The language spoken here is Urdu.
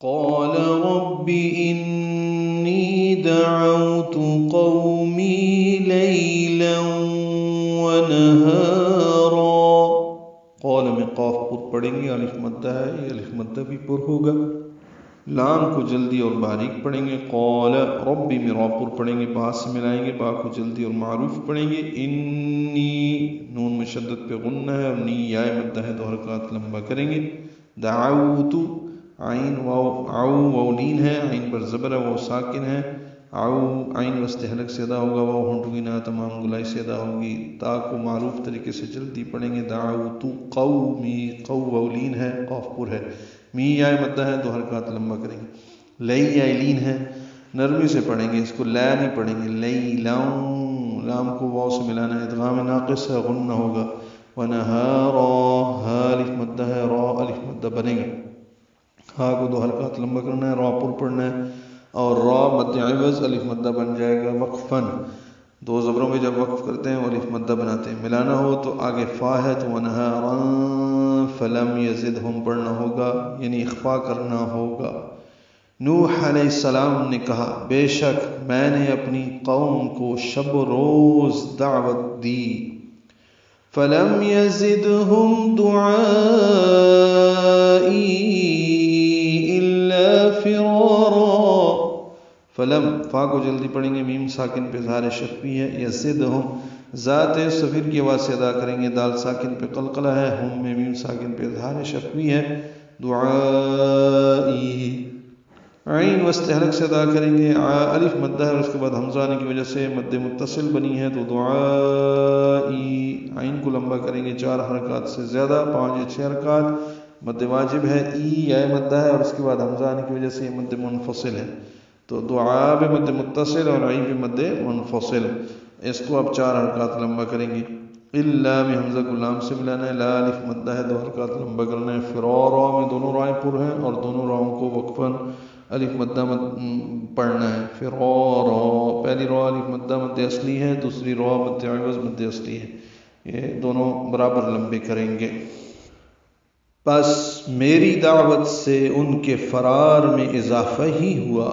قال رب إني دعوت قومي ليلا ونهارا. قول میں قاف پر پڑھیں گے، الف مدہ ہے، یہ الف مدہ بھی پر ہوگا. لام کو جلدی اور باریک پڑھیں گے. قال ربی میں را پر پڑھیں گے، با سے ملائیں گے، با کو جلدی اور معروف پڑھیں گے. انی نون میں شدت پہ غنہ ہے اور نی یا مدہ ہے، 2 حرکات لمبا کریں گے. دعوت عین واو عو واو لین ہے، عین پر زبر ہے، واو ساکن ہے. عو عین وسط حلق سے ادا ہوگا، واو ہونٹ گنا تمام گلائی سے ادا ہوگی. تا کو معروف طریقے سے جلدی پڑھیں گے. دعوت قومی، قو واو لین ہے، قاف پر ہے. می یا مدہ ہے، 2 حرکات لمبا کریں گے. لئی یا لین ہے، نرمی سے پڑھیں گے، اس کو لا نہیں پڑھیں گے. لئی لاؤں، لام کو واو سے ملانا ہے، ادغام ناقص ہے، غنہ ہوگا. ونہارا، ہا الف مدہ ہے، را الف مدہ بنے گا. ہا کو 2 حرکات لمبا کرنا ہے، را پر پڑھنا ہے، اور را مد عوض الف مدہ بن جائے گا. وقفاً 2 زبروں میں جب وقف کرتے ہیں وہ الف مدہ بناتے ہیں. ملانا ہو تو آگے فا ہے تو ونہارا فلم یزدہم پڑھنا ہوگا، یعنی اخفا کرنا ہوگا. نوح علیہ السلام نے کہا، بے شک میں نے اپنی قوم کو شب و روز دعوت دی. فلم یزدہم دعائی الا فرارا. فلم فا کو جلدی پڑھیں گے، میم ساکن پہ اظہار شفوی ہے. یزدہم ذات صفیر کی آواز سے ادا کریں گے، دال ساکن پہ قلقلہ ہے، ہم میں میم ساکن پہ اظہار شفوی ہے. دعائی عین وسط حلق سے ادا کریں گے، الف مدہ ہے اور اس کے بعد حمزہ آنے کی وجہ سے مد متصل بنی ہے، تو دعائی عین کو لمبا کریں گے 4 حرکات سے زیادہ، 5 یا 6 حرکات. مد واجب ہے، ای یا مدہ ہے اور اس کے بعد حمزہ آنے کی وجہ سے یہ مد منفصل ہے. تو دعا بھی مد متصل اور عین بھی مد منفصل، اس کو اب 4 حرکات لمبا کریں گے. الا میں حمزہ کو لام سے ملانا ہے، لا الف مدہ ہے، 2 حرکات لمبا کرنا ہے. فرارا میں دونوں رائیں پر ہیں اور دونوں راؤں کو وقفاً الف مدہ پڑھنا ہے. فرارا پہلی را الف مدہ مد اصلی ہے، دوسری را مد عوض مد اصلی ہے، یہ دونوں برابر لمبے کریں گے. بس میری دعوت سے ان کے فرار میں اضافہ ہی ہوا.